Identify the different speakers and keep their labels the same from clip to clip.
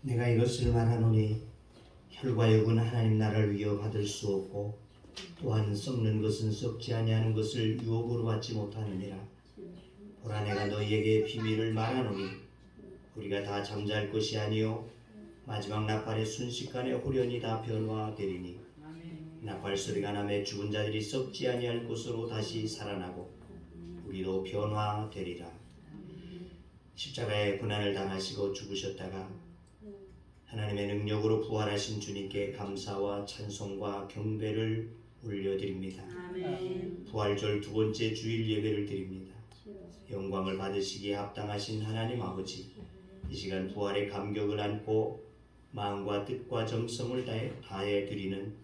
Speaker 1: 내가 이것을 말하노니 혈과 육은 하나님 나라를 위협받을 수 없고 또한 썩는 것은 썩지 아니하는 것을 유혹으로 받지 못하느니라. 보라, 내가 너희에게 비밀을 말하노니 우리가 다 잠잘 것이 아니요 마지막 나팔의 순식간에 홀연히 다 변화되리니 나팔 소리가 나매 죽은 자들이 썩지 아니할 곳으로 다시 살아나고 우리도 변화되리라. 십자가의 고난을 당하시고 죽으셨다가 하나님의 능력으로 부활하신 주님께 감사와 찬송과 경배를 올려드립니다.
Speaker 2: 아멘.
Speaker 1: 부활절 두 번째 주일 예배를 드립니다. 영광을 받으시기에 합당하신 하나님 아버지, 이 시간 부활의 감격을 안고 마음과 뜻과 정성을 다해 드리는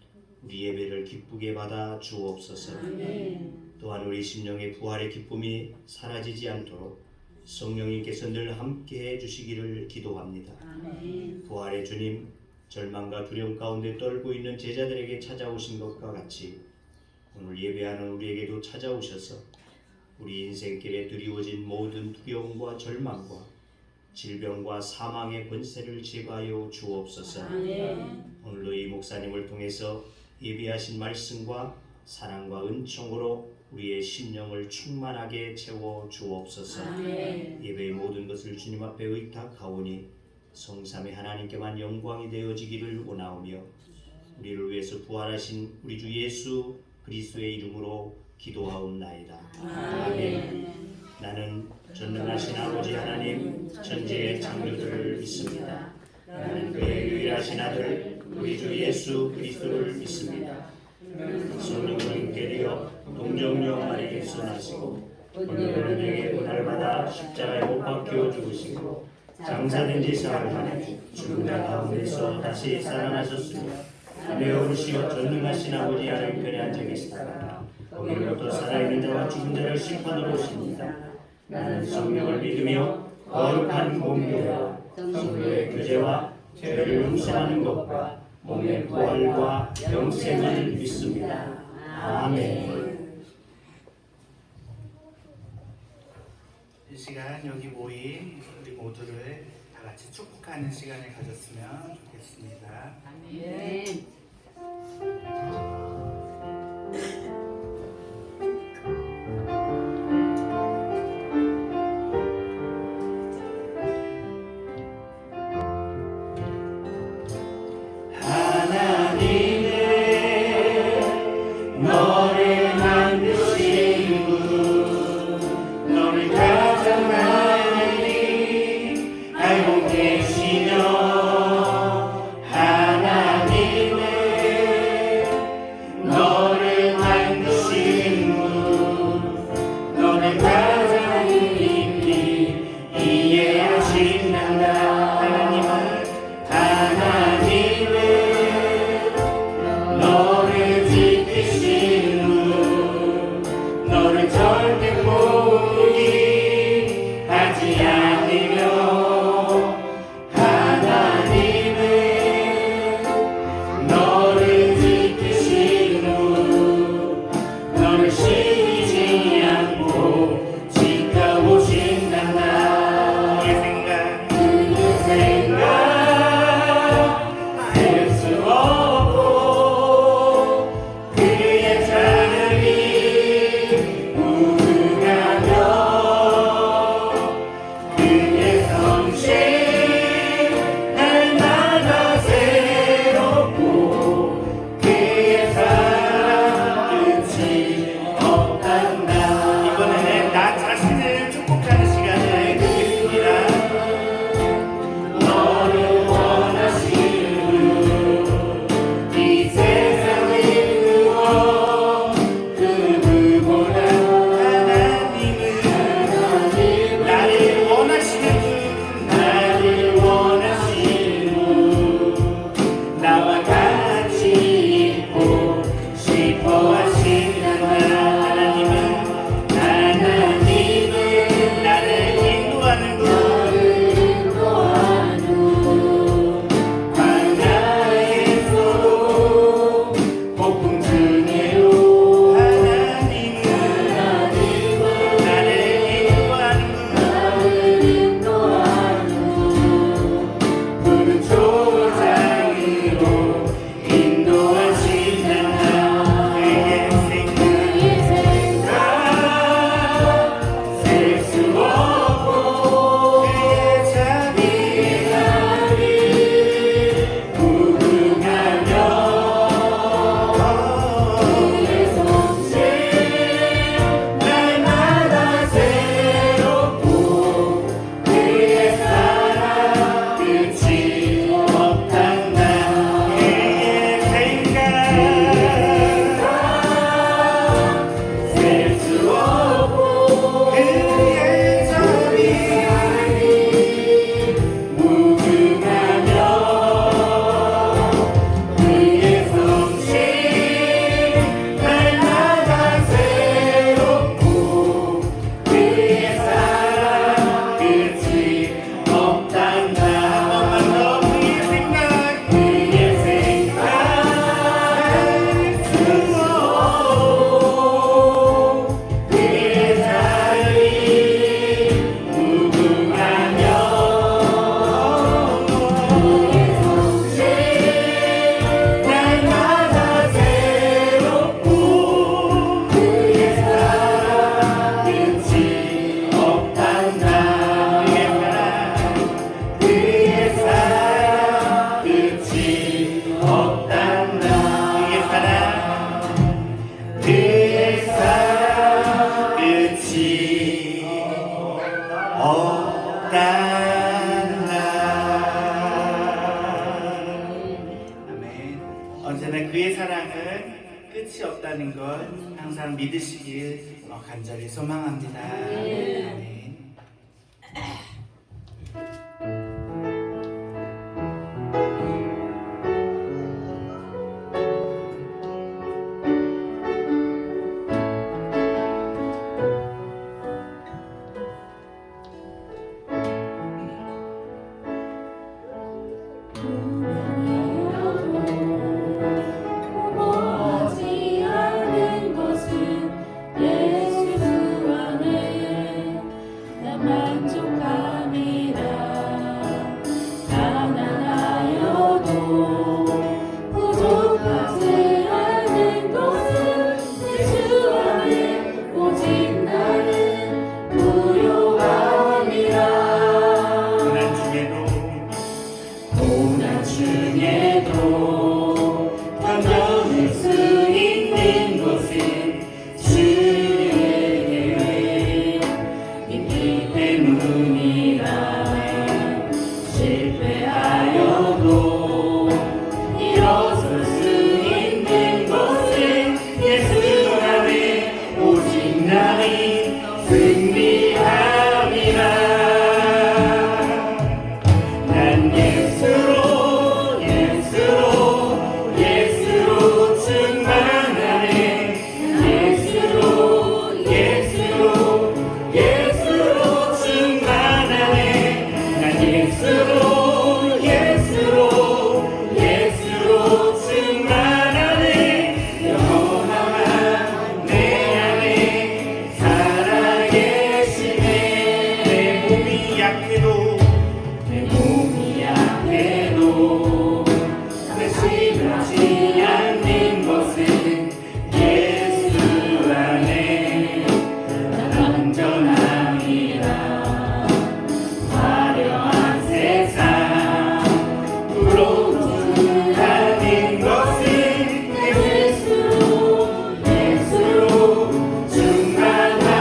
Speaker 1: 우리 예배를 기쁘게 받아 주옵소서.
Speaker 2: 아멘.
Speaker 1: 또한 우리 심령의 부활의 기쁨이 사라지지 않도록 성령님께서 늘 함께해 주시기를 기도합니다.
Speaker 2: 아멘.
Speaker 1: 부활의 주님, 절망과 두려움 가운데 떨고 있는 제자들에게 찾아오신 것과 같이 오늘 예배하는 우리에게도 찾아오셔서 우리 인생길에 드리워진 모든 두려움과 절망과 질병과 사망의 권세를 제거하여 주옵소서.
Speaker 2: 아멘.
Speaker 1: 오늘도 이 목사님을 통해서 예비하신 말씀과 사랑과 은총으로 우리의 심령을 충만하게 채워 주옵소서.
Speaker 2: 아멘.
Speaker 1: 예배의 모든 것을 주님 앞에 의탁하오니 성삼위 하나님께만 영광이 되어지기를 원하오며 우리를 위해서 부활하신 우리 주 예수 그리스도의 이름으로 기도하옵나이다. 아멘. 나는 전능하신 아버지 하나님 천지의 창조주를 믿습니다. 나는 그의 유일하신 아들 우리 주 예수 그리스도를 믿습니다. 성령은 계리어 동정녀 마리에서 나시고 본능은 내게 고난을 받아 십자가에 못 박혀 죽으시고 장사된 지 사흘 만에 죽은 자 가운데서 다시 살아나셨으며 하늘에 오르시어 전능하신 아버지 하나님편에 앉아 계시다가 거기로부터 살아있는 자와 죽은 자를 심판하러 오십니다. 나는 성령을 믿으며 거룩한 공교회와 성도의 교제와 죄를 용서하는 것과 몸의 부활과 영생을 믿습니다. 아멘.
Speaker 3: 이 시간 여기 모인 우리 모두를 다 같이 축복하는 시간을 가졌으면 좋겠습니다.
Speaker 2: 아멘.
Speaker 1: 너를 만드시고 너를 가장 많이 알고 계시며 하나님은 너를 만드시고
Speaker 3: 없단다. 아멘. 언제나 그의 사랑은 끝이 없다는 걸 항상 믿으시길 간절히 소망합니다. 아멘.
Speaker 2: 보지 않는 것은 예수 안에 나 만족함이라. 가난하여도 부족하지 않는 것은 예수 안에 오직 나는 부요함이라. 고난 중에도 견뎌낼 수 있는 것은 주의 계획 있기 때문이라. 실패하여도 일어설 수 있는 것은 예수 안에 오직 나는 승리함이라. 난 예수로 충만하네. 예수로 충만하네. 난 예수로 충만하네. 영원한 내 안에 살아계시네. 내 몸이 약해도 의심하지 않는 것은 예수 안에 난 안전함이라. 화려한 세상 부러워하는 것은 예수로 충만함이라.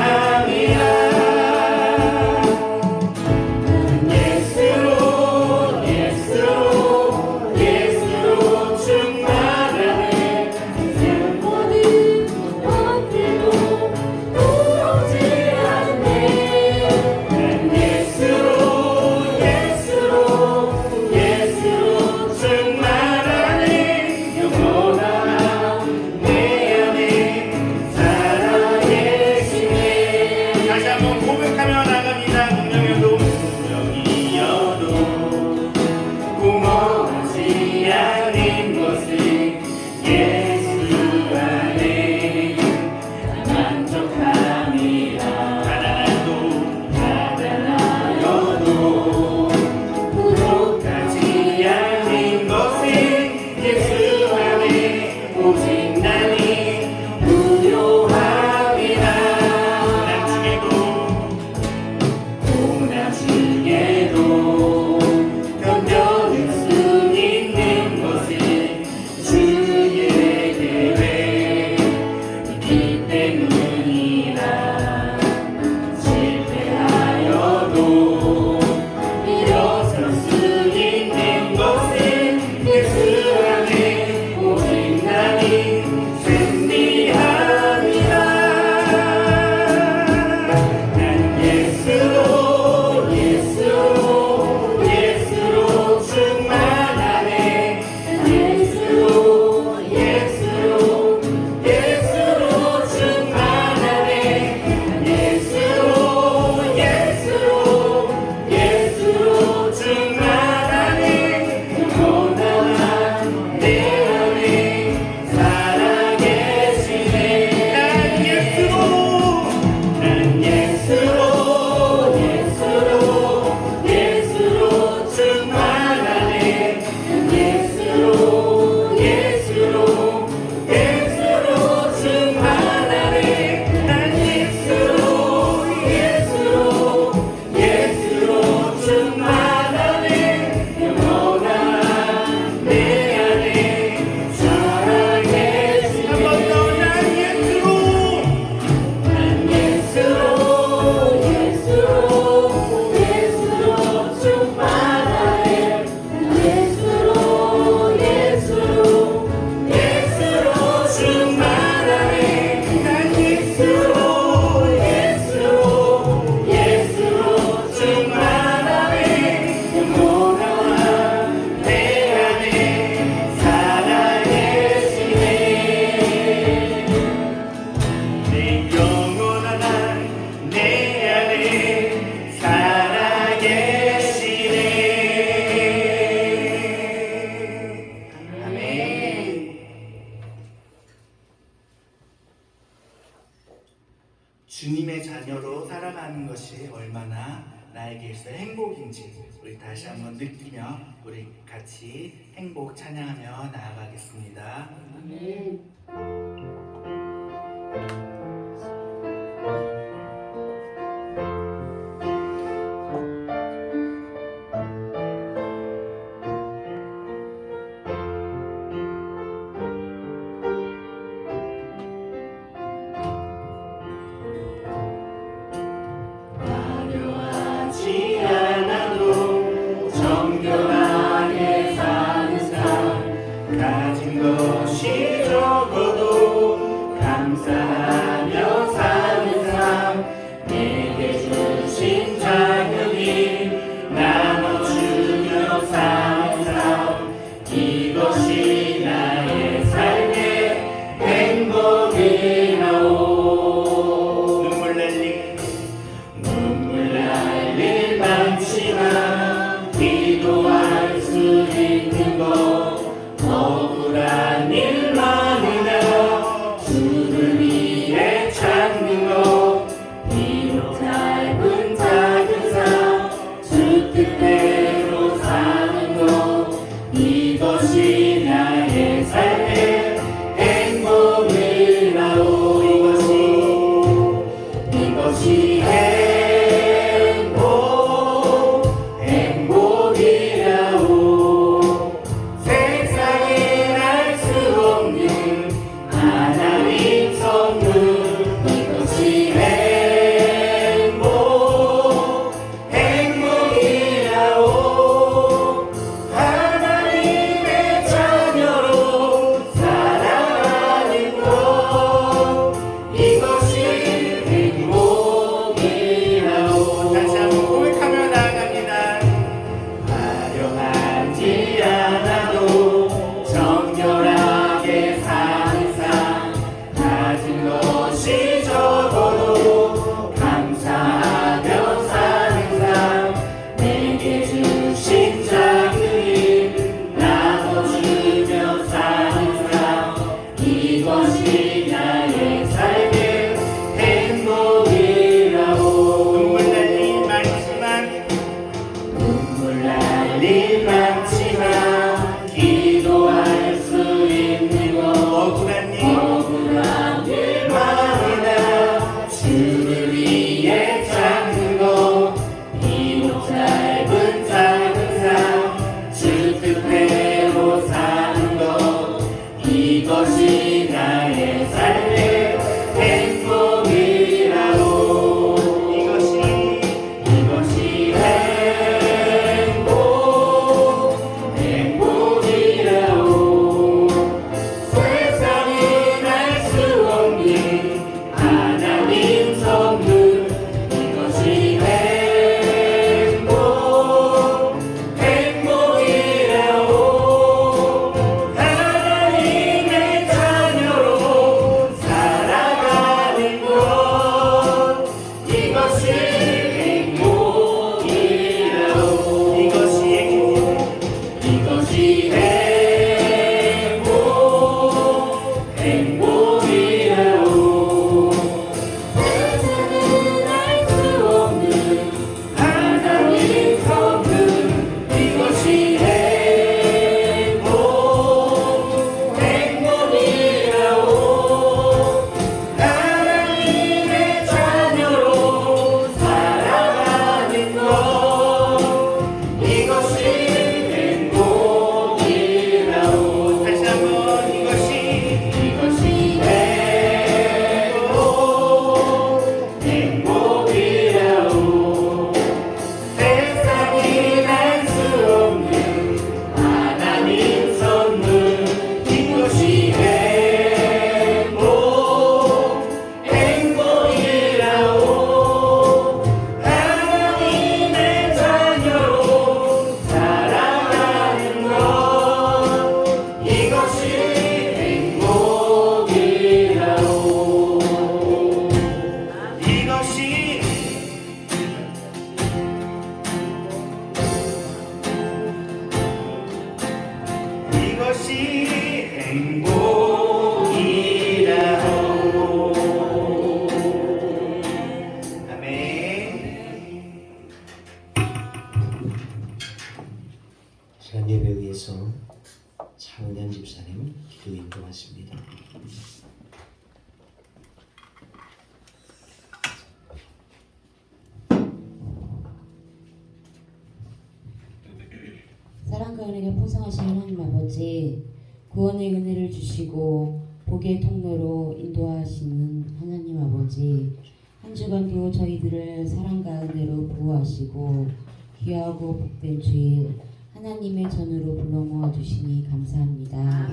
Speaker 3: 얼마나 나에게 있어 행복인지 우리 다시 한번 느끼며 우리 같이 행복 찬양하며 나아가겠습니다.
Speaker 2: 화려하지 않아도 정결하게 사는 삶 가진 것이 적어도 감사하며 사는 삶 내게 주신 자격이 나눠주며 사는 삶 이것이 나의 삶의 행복이라오. 눈물 날 일 많지만 기도할 수 있는 것 억울한 일 많으나 주를 위해 찾는 것 비록 짧은 작은 삶 주 뜻대로 사는 것 이것이 나의 삶의 행복이라오. 이것이 행복이라오.
Speaker 1: 예배에 의해서 차은현 집사님 기도 인도하십니다.
Speaker 4: 사랑과 은혜가 풍성하신 하나님 아버지, 구원의 은혜를 주시고 복의 통로로 인도하시는 하나님 아버지, 한 주간도 저희들을 사랑과 은혜로 보호하시고 귀하고 복된 주일 하나님의 전으로 불러 모아주시니 감사합니다.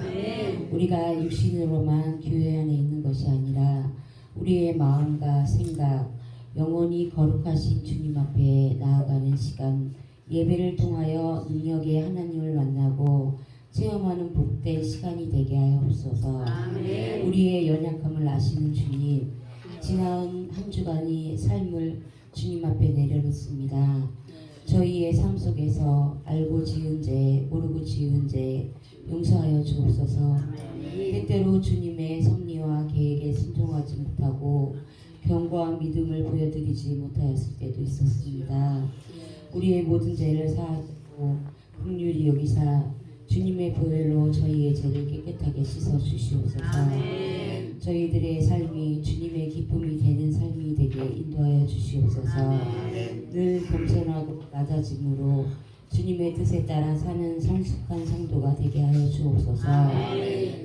Speaker 4: 우리가 육신으로만 교회 안에 있는 것이 아니라 우리의 마음과 생각, 영혼이 거룩하신 주님 앞에 나아가는 시간, 예배를 통하여 능력의 하나님을 만나고 체험하는 복된 시간이 되게 하옵소서. 우리의 연약함을 아시는 주님, 지난 한 주간의 삶을 주님 앞에 내려놓습니다. 저희의 삶 속에서 알고 지은 죄, 모르고 지은 죄 용서하여 주옵소서. 때때로 주님의 섭리와 계획에 순종하지 못하고 견고한 믿음을 보여드리지 못하였을 때도 있었습니다. 우리의 모든 죄를 사하시고 긍휼히 여기사 주님의 보혈로 저희의 죄를 깨끗하게 씻어 주시옵소서. 저희들의 삶이 주님의 기쁨이 되는 삶이 되게 인도하여 주시옵소서. 늘 겸손하고 낮아짐으로 주님의 뜻에 따라 사는 성숙한 성도가 되게 하여 주옵소서.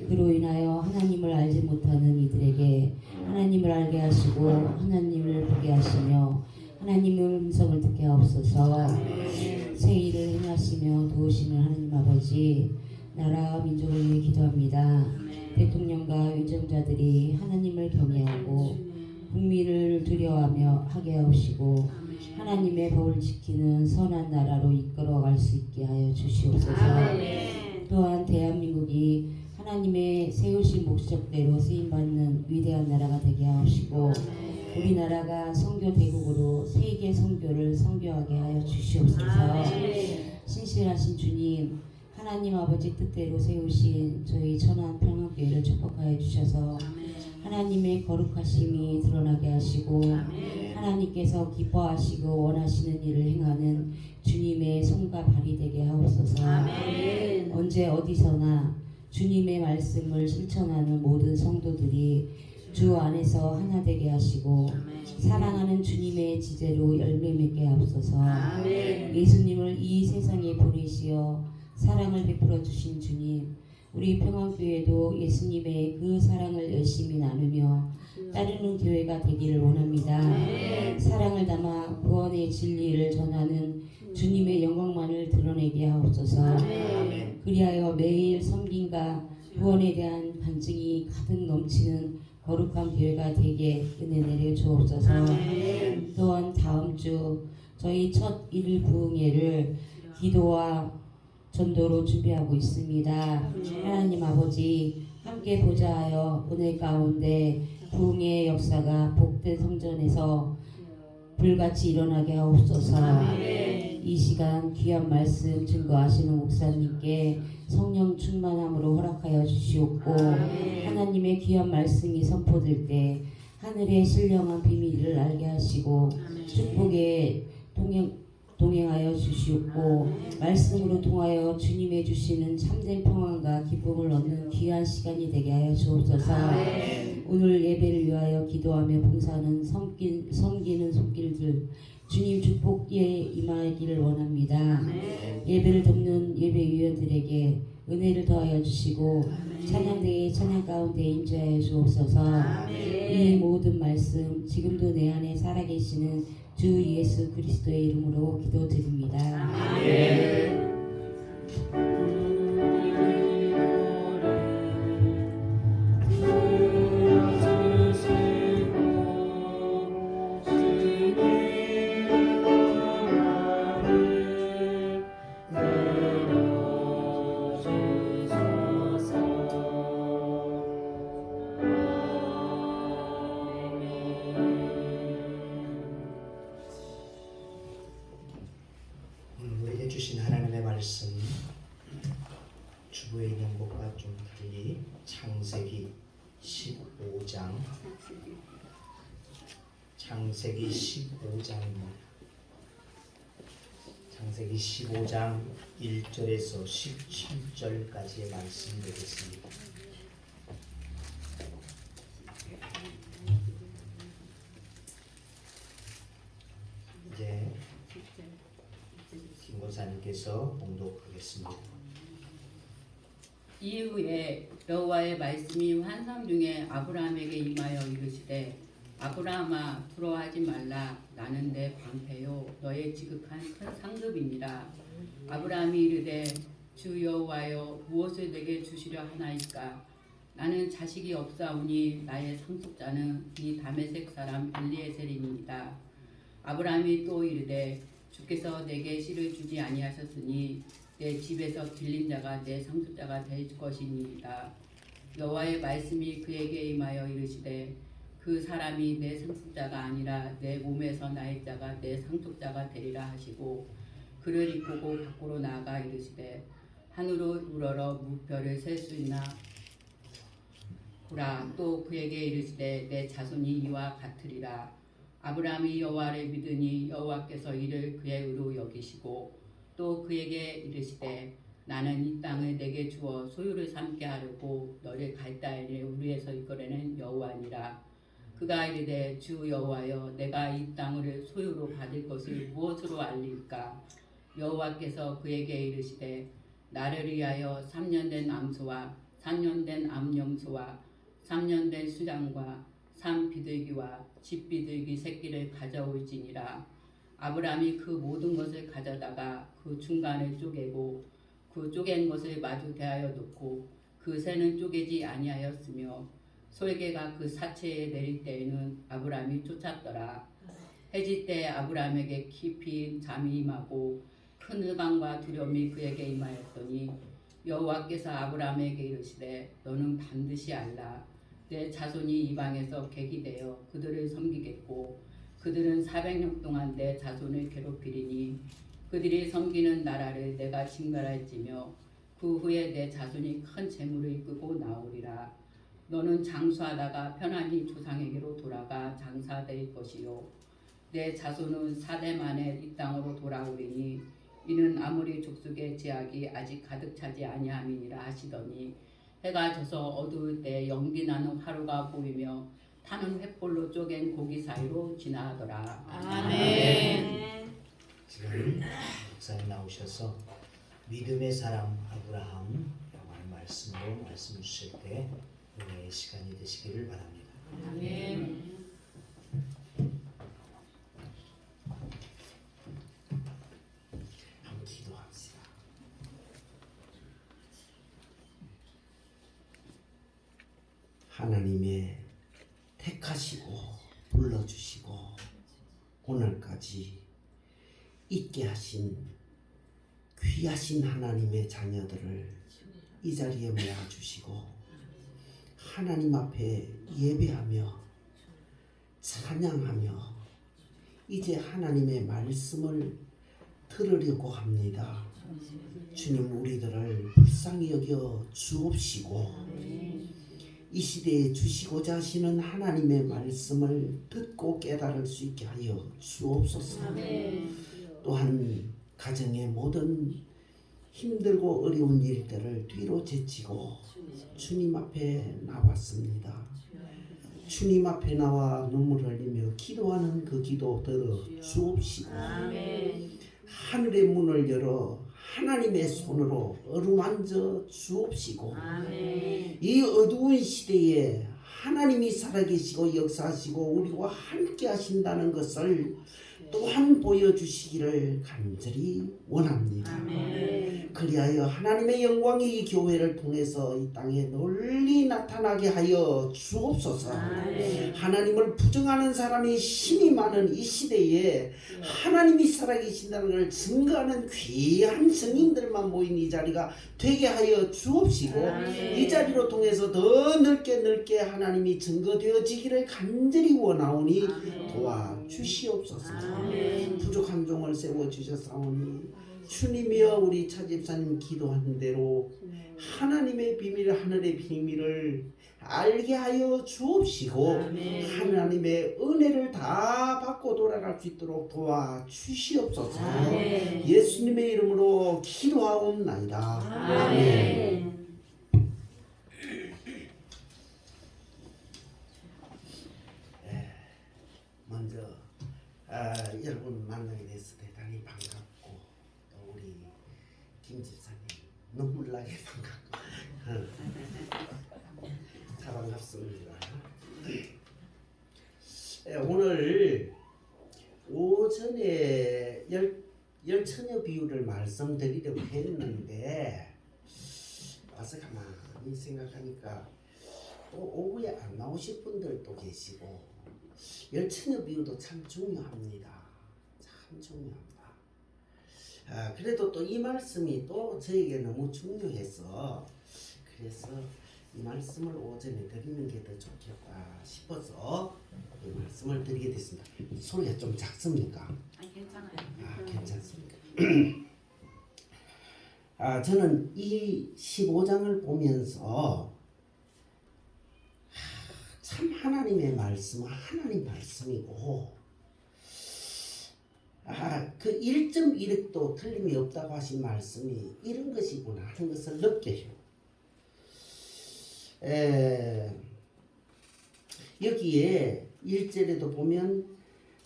Speaker 4: 그로 인하여 하나님을 알지 못하는 이들에게 하나님을 알게 하시고 하나님을 보게 하시며 하나님의 음성을 듣게 하옵소서. 새 일을 행하시며 도우시는 하나님 아버지, 나라와 민족을 위해 기도합니다. 대통령과 위정자들이 하나님을 경외하고 국민을 두려워하며 하게 하옵시고 하나님의 법을 지키는 선한 나라로 이끌어갈 수 있게 하여 주시옵소서. 또한 대한민국이 하나님의 세우신 목적대로 쓰임받는 위대한 나라가 되게 하옵시고 우리나라가 선교 대국으로 세계 선교를 선교하게 하여 주시옵소서. 신실하신 주님, 하나님 아버지 뜻대로 세우신 저희 천안 평안교회를 축복하여 주셔서 하나님의 거룩하심이 드러나게 하시고 하나님께서 기뻐하시고 원하시는 일을 행하는 주님의 손과 발이 되게 하옵소서. 언제 어디서나 주님의 말씀을 실천하는 모든 성도들이 주 안에서 하나 되게 하시고 사랑하는 주님의 지제로 열매 맺게 하옵소서. 예수님을 이 세상에 보내시어 사랑을 베풀어 주신 주님, 우리 평안교회도 예수님의 그 사랑을 열심히 나누며 따르는 교회가 되기를 원합니다. 사랑을 담아 구원의 진리를 전하는 주님의 영광만을 드러내게 하옵소서. 그리하여 매일 섬김과 구원에 대한 간증이 가득 넘치는 거룩한 교회가 되게 은혜 내려 주옵소서. 또한 다음 주 저희 첫 1일 부흥회를 기도와 전도로 준비하고 있습니다. 하나님 아버지, 함께 보좌하여 은혜 가운데 부흥의 역사가 복된 성전에서 불같이 일어나게 하옵소서. 이 시간 귀한 말씀 증거하시는 목사님께 성령 충만함으로 허락하여 주시옵고 하나님의 귀한 말씀이 선포될 때 하늘의 신령한 비밀을 알게 하시고 축복에 동행하여 주시옵고 말씀으로 통하여 주님의 주시는 참된 평안과 기쁨을 얻는 귀한 시간이 되게 하여 주옵소서. 오늘 예배를 위하여 기도하며 봉사하는 섬기는 손길들 주님 축복에 임하기를 원합니다. 예배를 돕는 예배위원들에게 은혜를 더하여 주시고 찬양대의 찬양 가운데 인자하여 주옵소서. 이 모든 말씀 지금도 내 안에 살아계시는 주 예수 그리스도의 이름으로 기도드립니다.
Speaker 1: 우리에게 주신 하나님의 말씀, 주부에 있는 것과 좀 달리 창세기 15장 창세기 창세기 15장 1절에서 17절까지의 말씀이 되겠습니다. 이제 김 권사님께서 봉독하겠습니다.
Speaker 5: 이후에 여호와의 말씀이 환상 중에 아브라함에게 임하여 이르시되 아브라함아 두려워하지 말라. 나는 내 방패요 너의 지극한 큰 상급이니라. 아브라함이 이르되 주 여호와여 무엇을 내게 주시려 하나이까. 나는 자식이 없사오니 나의 상속자는 이 다메섹 사람 엘리에셀입니다. 아브라함이 또 이르되 주께서 내게 씨를 주지 아니하셨으니 내 집에서 길린 자가 내 상속자가 될 것이니이다. 여호와의 말씀이 그에게 임하여 이르시되 그 사람이 내 상속자가 아니라 내 몸에서 나의 자가 내 상속자가 되리라 하시고 그를 이끌고 밖으로 나아가 이르시되 하늘을 우러러 무별을 셀 수 있나 보라. 또 그에게 이르시되 내 자손이 이와 같으리라. 아브라함이 여호와를 믿으니 여호와께서 이를 그의 의로 여기시고 또 그에게 이르시되 나는 이 땅을 내게 주어 소유를 삼게 하려고 너를 갈대아인의 우리에서 이끌어낸 여호와니라. 그가 이르되 주 여호와여 내가 이 땅을 소유로 받을 것을 무엇으로 알릴까. 여호와께서 그에게 이르시되 나를 위하여 3년 된 암소와 3년 된 암염소와 3년 된 수장과 산비둘기와 집비둘기 새끼를 가져올지니라. 아브라함이 그 모든 것을 가져다가 그 중간을 쪼개고 그 쪼갠 것을 마주 대하여 놓고 그 새는 쪼개지 아니하였으며 솔개가 그 사체에 내릴 때에는 아브라함이 쫓았더라. 해질 때 아브라함에게 깊이 잠이 임하고 큰 의감과 두려움이 그에게 임하였더니 여호와께서 아브라함에게 이르시되 너는 반드시 알라. 내 자손이 이방에서 객이 되어 그들을 섬기겠고 그들은 400년 동안 내 자손을 괴롭히리니 그들이 섬기는 나라를 내가 징벌할지며 그 후에 내 자손이 큰 재물을 이끌고 나오리라. 너는 장수하다가 편안히 조상에게로 돌아가 장사될 것이요 내 자손은 4대 만에 이 땅으로 돌아오리니 이는 아무리 족속의 제약이 아직 가득 차지 아니함이니라 하시더니 해가 져서 어두울 때 연기나는 화루가 보이며 타는 횃불로 쪼갠 고기 사이로 지나가더라.
Speaker 2: 아멘.
Speaker 1: 지금 목사님 나오셔서 믿음의 사람 아브라함 라는 말씀으로 말씀 주실 때 은혜의 시간이 되시기를 바랍니다.
Speaker 5: 아멘.
Speaker 1: 한번 기도합시다.
Speaker 6: 하나님의 택하시고 불러주시고 오늘까지 있게 하신 귀하신 하나님의 자녀들을 이 자리에 모아주시고 하나님 앞에 예배하며 찬양하며 이제 하나님의 말씀을 들으려고 합니다. 주님 우리들을 불쌍히 여겨 주옵시고 이 시대에 주시고자 하시는 하나님의 말씀을 듣고 깨달을 수 있게 하여 주옵소서. 또한 가정의 모든 힘들고 어려운 일들을 뒤로 제치고 주님 앞에 나왔습니다. 주님 앞에 나와 눈물을 흘리며 기도하는 그 기도 들어 주옵시고 하늘의 문을 열어 하나님의 손으로 어루만져 주옵시고 이 어두운 시대에 하나님이 살아계시고 역사하시고 우리와 함께 하신다는 것을 또한 보여주시기를 간절히 원합니다. 그리하여 하나님의 영광이 이 교회를 통해서 이 땅에 널리 나타나게 하여 주옵소서. 하나님을 부정하는 사람이 힘이 많은 이 시대에 하나님이 살아계신다는 것을 증거하는 귀한 성인들만 모인 이 자리가 되게 하여 주옵시고 이 자리로 통해서 더 넓게 하나님이 증거되어지기를 간절히 원하오니 도와주시옵소서. 부족한 종을 세워주셨사오니 주님이여 우리 차 집사님 기도하는 대로 하나님의 비밀 하늘의 비밀을 알게 하여 주옵시고
Speaker 2: 아멘.
Speaker 6: 하나님의 은혜를 다 받고 돌아갈 수 있도록 도와주시옵소서.
Speaker 2: 아멘.
Speaker 6: 예수님의 이름으로 기도하옵나이다.
Speaker 2: 아멘.
Speaker 6: 먼저 여러분 만나게 돼서 대단히 반갑고 또 우리 김 집사님 눈물 나게 반갑고 다 반갑습니다. 오늘 오전에 열처녀 비유를 말씀드리려고 했는데 와서 가만히 생각하니까 또 오후에 안 나오실 분들도 계시고 열처녀 비유도 참 중요합니다. 참 중요합니다. 그래도 또 이 말씀이 또 저에게 너무 중요해서 그래서 이 말씀을 오전에 드리는 게 더 좋겠다 싶어서 이 말씀을 드리게 됐습니다. 소리가 좀 작습니까?
Speaker 2: 괜찮아요.
Speaker 6: 괜찮습니까? 저는 이 15장을 보면서 참 하나님의 말씀은 하나님 말씀이고 그 1.1획도 틀림이 없다고 하신 말씀이 이런 것이구나 하는 것을 느껴요. 여기에 1절에도 보면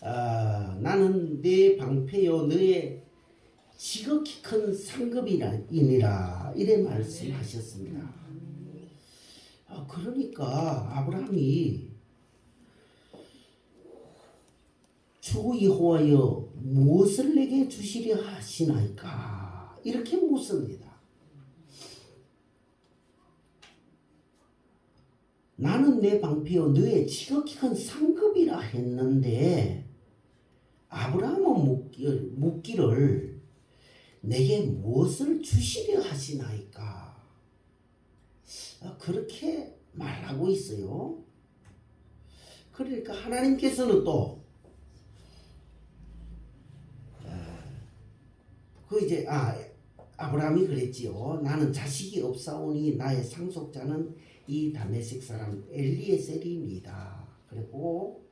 Speaker 6: 나는 내 방패요 너의 지극히 큰 상급이니라 이래 말씀하셨습니다. 그러니까 아브라함이 주 여호와여 무엇을 내게 주시려 하시나이까 이렇게 묻습니다. 나는 내 방패요 너의 지극히 큰 상급이라 했는데 아브라함은 묻기를 내게 무엇을 주시려 하시나이까 그렇게 말하고 있어요. 그러니까 하나님께서는 또 이제 아브라함이 그랬지요. 나는 자식이 없사오니 나의 상속자는 이 다메섹 사람 엘리에셀입니다. 그리고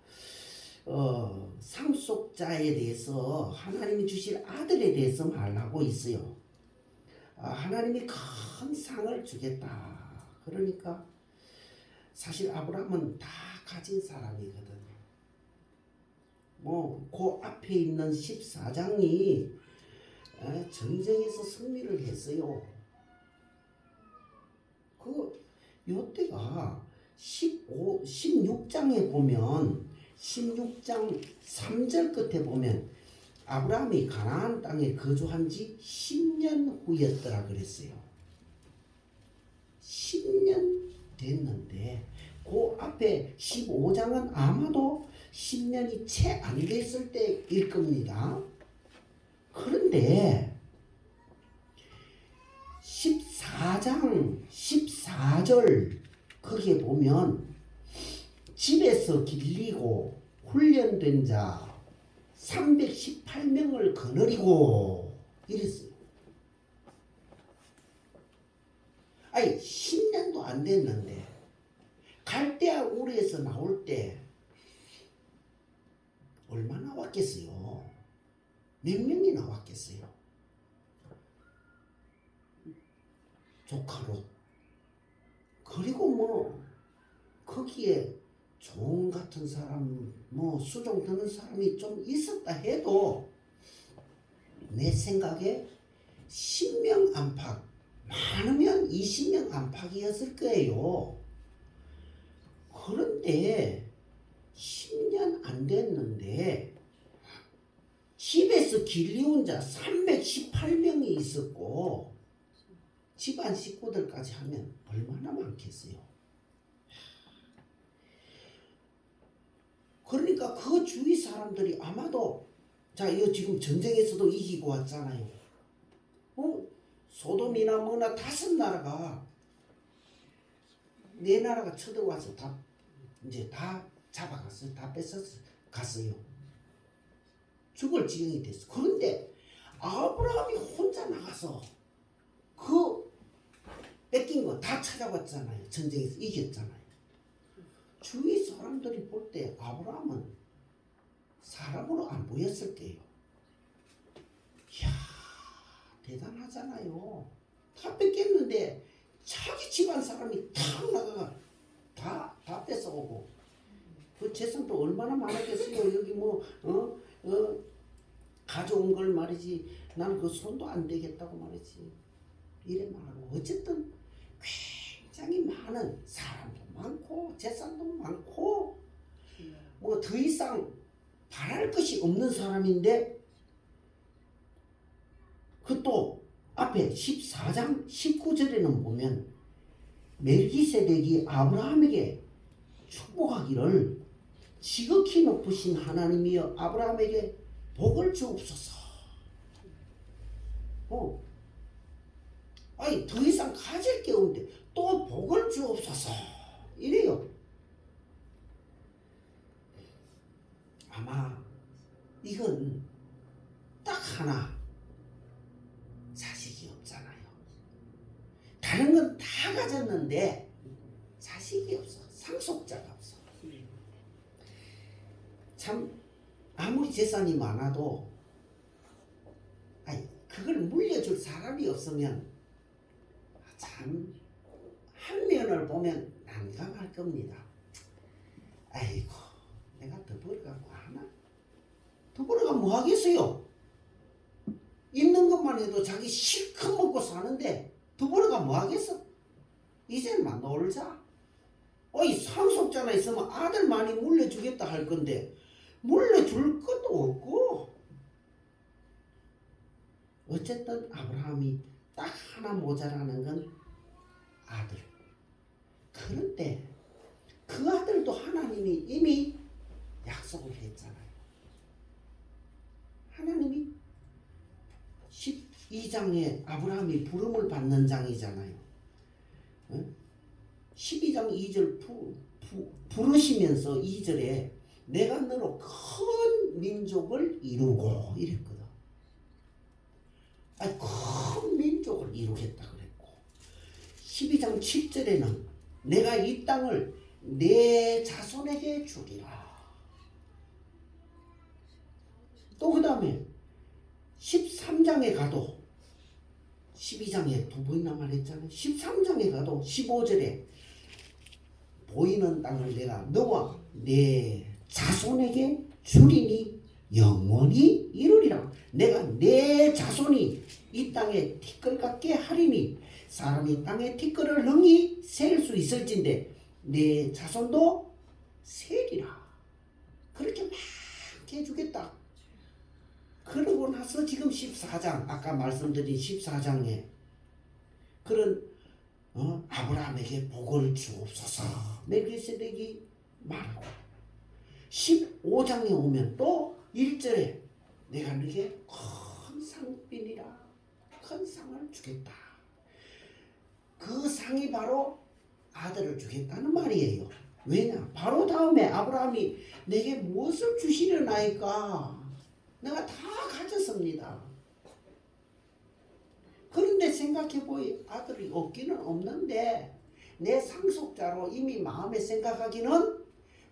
Speaker 6: 상속자에 대해서 하나님이 주실 아들에 대해서 말하고 있어요. 하나님이 큰 상을 주겠다. 그러니까 사실 아브라함은 다 가진 사람이거든요. 그 앞에 있는 14장이 전쟁에서 승리를 했어요. 요때가 16장에 보면 16장 3절 끝에 보면 아브라함이 가나안 땅에 거주한 지 10년 후였더라 그랬어요. 10년 됐는데 그 앞에 15장은 아마도 10년이 채 안 됐을 때일 겁니다. 그런데 14장 14절 거기에 보면 집에서 길리고 훈련된 자 318명을 거느리고 이랬어요. 아니 10년도 안 됐는데 갈대아 우르에서 나올 때 얼마나 왔겠어요? 몇 명이 나왔겠어요? 조카로. 그리고 거기에 종 같은 사람 수종 드는 사람이 좀 있었다 해도 내 생각에 10명 안팎 많으면 20명 안팎이었을 거예요. 그런데 10년 안 됐는데 집에서 길리운 자 318명이 있었고 집안 식구들까지 하면 얼마나 많겠어요. 그러니까 그 주위 사람들이 아마도 이거 지금 전쟁에서도 이기고 왔잖아요. 소돔이나 뭐나 5나라가 네 나라가 쳐들어와서 다 잡아갔어요. 다 뺏어갔어요. 죽을 지경이 됐어. 그런데 아브라함이 혼자 나가서 그 뺏긴 거 다 찾아왔잖아요. 전쟁에서 이겼잖아요. 주위 사람들이 볼 때 아브라함은 사람으로 안 보였을 때요. 이야, 대단하잖아요. 다 뺏겼는데 자기 집안 사람이 탁 나가가 다 뺏어오고, 그 재산도 얼마나 많았겠어요. 여기 가져온 걸 말이지, 나는 그 손도 안 대겠다고 말이지, 이래 말하고. 어쨌든 굉장히 많은, 사람도 많고 재산도 많고 뭐 더 이상 바랄 것이 없는 사람인데, 그 또 앞에 14장 19절에는 보면 멜기세덱이 아브라함에게 축복하기를 지극히 높으신 하나님이여 아브라함에게 복을 주옵소서. 아니 더 이상 가질 게 없는데 또 복을 주옵소서 이래요. 아마 이건 딱 하나, 자식이 없잖아요. 다른 건 다 가졌는데 자식이 없어. 상속자가 없어. 참 아무리 재산이 많아도 그걸 물려줄 사람이 없으면 참 한면을 보면 난감할 겁니다. 아이고, 내가 더 벌어갖고 하나? 더 벌어가 뭐 하겠어요? 있는 것만 해도 자기 실컷 먹고 사는데 더 벌어가 뭐 하겠어? 이제만 놀자. 이 상속자나 있으면 아들 많이 물려주겠다 할 건데 물려줄 것도 없고. 어쨌든 아브라함이 딱 하나 모자라는 건 아들. 그런데 그 아들도 하나님이 이미 약속을 했잖아요. 하나님이 12장에 아브라함이 부름을 받는 장이잖아요. 12장 2절 부르시면서 2절에 내가 너로 큰 민족을 이루고 이랬거든. 큰 민족을 이루겠다 그랬고, 12장 7절에는 내가 이 땅을 내 자손에게 주리라. 또 그 다음에 13장에 가도, 12장에 두 번이나 말했잖아요. 13장에 가도 15절에 보이는 땅을 내가 너와 내 자손에게 주리니 영원히 이루리라. 내가 내 자손이 이 땅에 티끌 같게 하리니 사람이 땅에 티끌을 능히 셀 수 있을진데 내 자손도 세리라. 그렇게 많게 해주겠다. 그러고 나서 지금 14장, 아까 말씀드린 14장에 그런 아브라함에게 복을 주옵소서 멜기세덱이 말하고, 15장에 오면 또 1절에 내가 너에게 큰 상빈이라, 큰 상을 주겠다. 그 상이 바로 아들을 주겠다는 말이에요. 왜냐? 바로 다음에 아브라함이 내게 무엇을 주시려나이까? 내가 다 가졌습니다. 그런데 생각해보니 아들이 없기는 없는데 내 상속자로 이미 마음에 생각하기는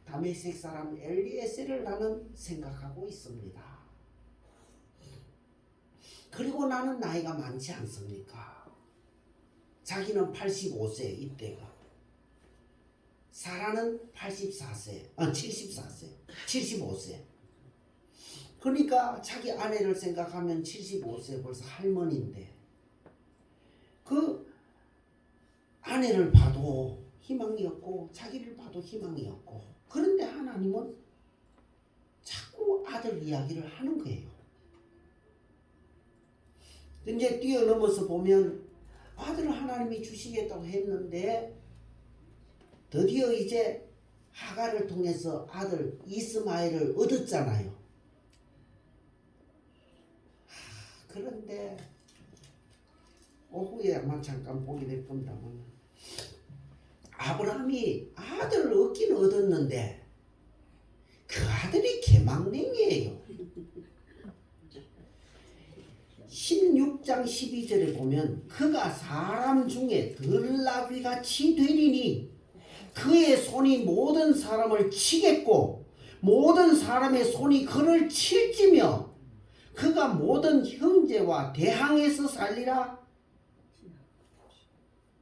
Speaker 6: 다메섹 사람 엘리에셀을 나는 생각하고 있습니다. 그리고 나는 나이가 많지 않습니까? 자기는 85세 이때가, 사라는 84세, 74세, 75세. 그러니까 자기 아내를 생각하면 75세 벌써 할머니인데, 그 아내를 봐도 희망이 없고 자기를 봐도 희망이 없고, 그런데 하나님은 자꾸 아들 이야기를 하는 거예요. 이제 뛰어넘어서 보면 아들을 하나님이 주시겠다고 했는데 드디어 이제 하갈을 통해서 아들 이스마엘을 얻었잖아요. 그런데 오후에 아마 잠깐 보게 될 겁니다만, 아브라함이 아들을 얻긴 얻었는데 그 아들이 개망냉이에요. 16장 12절에 보면 그가 사람 중에 들나귀같이 되리니 그의 손이 모든 사람을 치겠고 모든 사람의 손이 그를 칠지며 그가 모든 형제와 대항해서 살리라.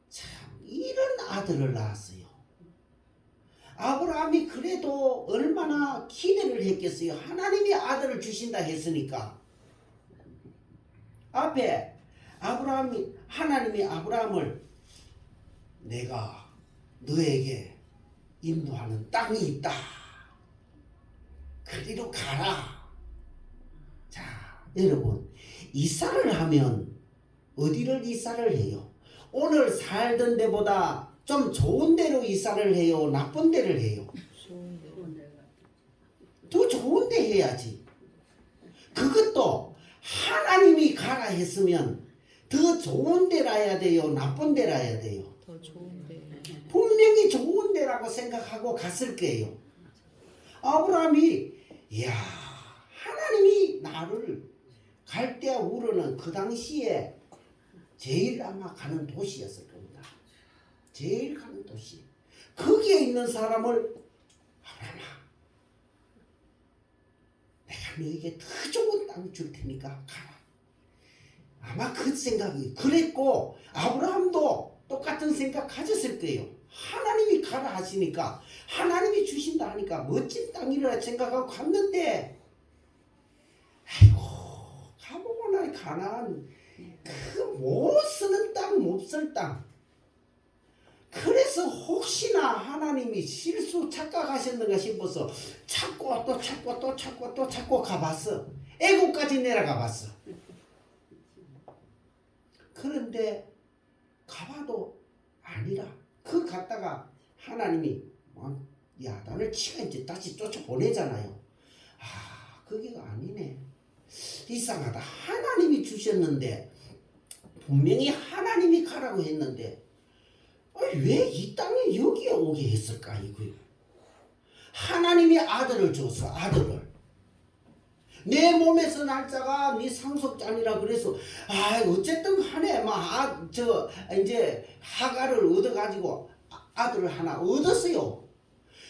Speaker 6: 참 이런 아들을 낳았어요. 아브라함이 그래도 얼마나 기대를 했겠어요. 하나님이 아들을 주신다 했으니까. 앞에 하나님이 아브라함을 내가 너에게 인도하는 땅이 있다. 그리로 가라. 자, 여러분 이사를 하면 어디를 이사를 해요? 오늘 살던 데보다 좀 좋은 데로 이사를 해요? 나쁜 데를 해요? 더 좋은 데 해야지. 그것도 하나님이 가라 했으면 더 좋은 데라 해야 돼요? 나쁜 데라 해야 돼요?
Speaker 2: 더 좋은데.
Speaker 6: 분명히 좋은 데라고 생각하고 갔을 거예요. 아브라함이 이야 하나님이 나를 갈대아 우르는 그 당시에 제일 아마 가는 도시였을 겁니다. 제일 가는 도시. 거기에 있는 사람을 아브라함아 내가 너에게 더 좋은 땅 줄 테니까 가라. 아마 그 생각이 그랬고 아브라함도 똑같은 생각 가졌을 거예요. 하나님이 가라 하시니까 하나님이 주신다 하니까 멋진 땅이라 생각하고 갔는데 아이고 가보고 나니 가나안 그 못 쓰는 땅 못 쓸 땅. 그래서 혹시나 하나님이 실수 착각하셨는가 싶어서 찾고 또 찾고 또 찾고 또 찾고 가봤어. 애국까지 내려가 봤어. 그런데 가봐도 아니라 그 갔다가 하나님이 야단을 치가 이제 다시 쫓아보내잖아요. 아 거기가 아니네. 이상하다. 하나님이 주셨는데 분명히 하나님이 가라고 했는데 왜 이 땅에 여기에 오게 했을까 이거요. 하나님이 아들을 줬어. 아들을. 내 몸에서 날짜가 네 상속자니라 그래서 어쨌든 간에 이제 하가를 얻어가지고 아들을 하나 얻었어요.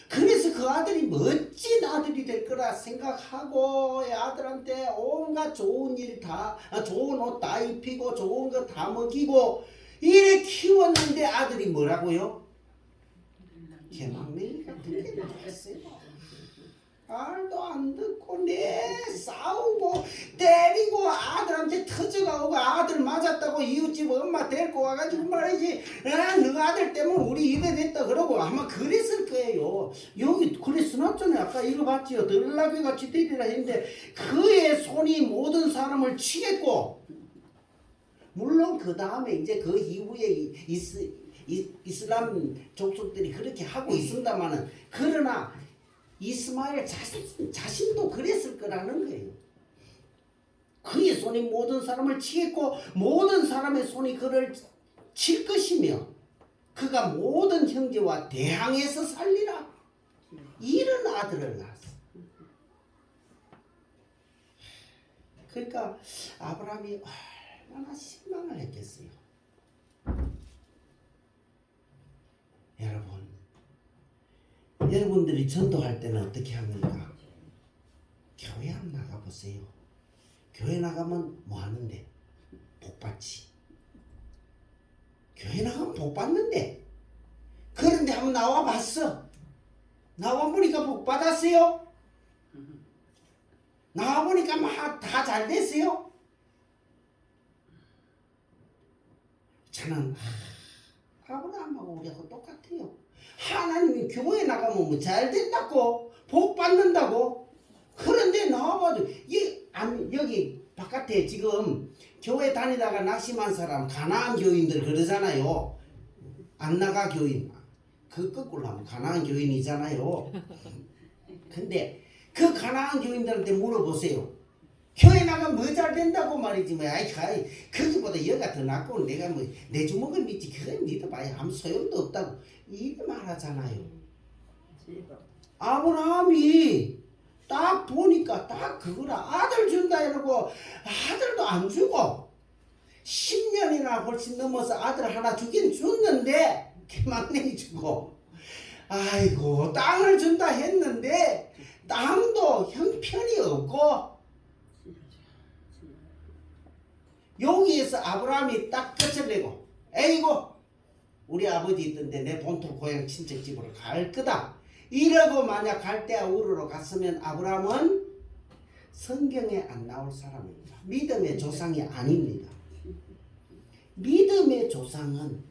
Speaker 6: 그래서 그 아들이 멋진 아들이 될 거라 생각하고 아들한테 온갖 좋은 일 다 좋은 옷 다 입히고 좋은 거 다 먹이고 이래 키웠는데 아들이 뭐라고요? 개망맹이 같은 게 나왔어요. 말도 안 듣고 싸우고 때리고 아들한테 터져가고 아들 맞았다고 이웃집 엄마 데리고 와가지고 말이지 너 아들 때문에 우리 이래 됐다 그러고 아마 그랬을 거예요. 여기 그래 써놨잖아요. 아까 읽어봤지요. 들라귀 같이 되리라 했는데 그의 손이 모든 사람을 치겠고 물론 그 다음에 이제 그 이후에 이슬람 족속들이 그렇게 하고 있습니다만은 그러나 이스마엘 자신도 그랬을 거라는 거예요. 그의 손이 모든 사람을 치겠고 모든 사람의 손이 그를 칠 것이며 그가 모든 형제와 대항해서 살리라. 이런 아들을 낳았어. 그러니까 아브라함이 얼마나 실망을 했겠어요. 여러분들이 전도할 때는 어떻게 합니까? 교회 한번 나가보세요. 교회 나가면 뭐 하는데? 복 받지. 교회 나가면 복 받는데. 그런데 한번 나와봤어. 나와보니까 복 받았어요? 나와보니까 막 다 잘 됐어요? 저는 아브라함하고 우리하고 똑같아요. 하나님이 교회 나가면 뭐 잘 된다고 복 받는다고. 그런데 나와봐도 여기 바깥에 지금 교회 다니다가 낙심한 사람 가나안 교인들 그러잖아요. 안 나가 교인. 그 거꾸로 하면 가나안 교인이잖아요. 근데 그 가나안 교인들한테 물어보세요. 교회 나가면 뭐 잘 된다고 말이지 뭐 거기보다 여기가 더 낫고 내가 뭐 내 주먹을 믿지 그건 믿어봐야 아무 소용도 없다고 이렇게 말하잖아요. 아브라함이 딱 보니까 딱 그거라. 아들 준다 이러고 아들도 안 주고 10년이나 훨씬 넘어서 아들 하나 주긴 줬는데 막내이 주고 아이고 땅을 준다 했는데 땅도 형편이 없고 여기에서 아브라함이 딱 끝을 내고 에이고 우리 아버지 있던데 내 본토 고향 친척집으로 갈 거다 이러고 만약 갈대아 우르로 갔으면 아브라함은 성경에 안 나올 사람입니다. 믿음의 조상이 아닙니다. 믿음의 조상은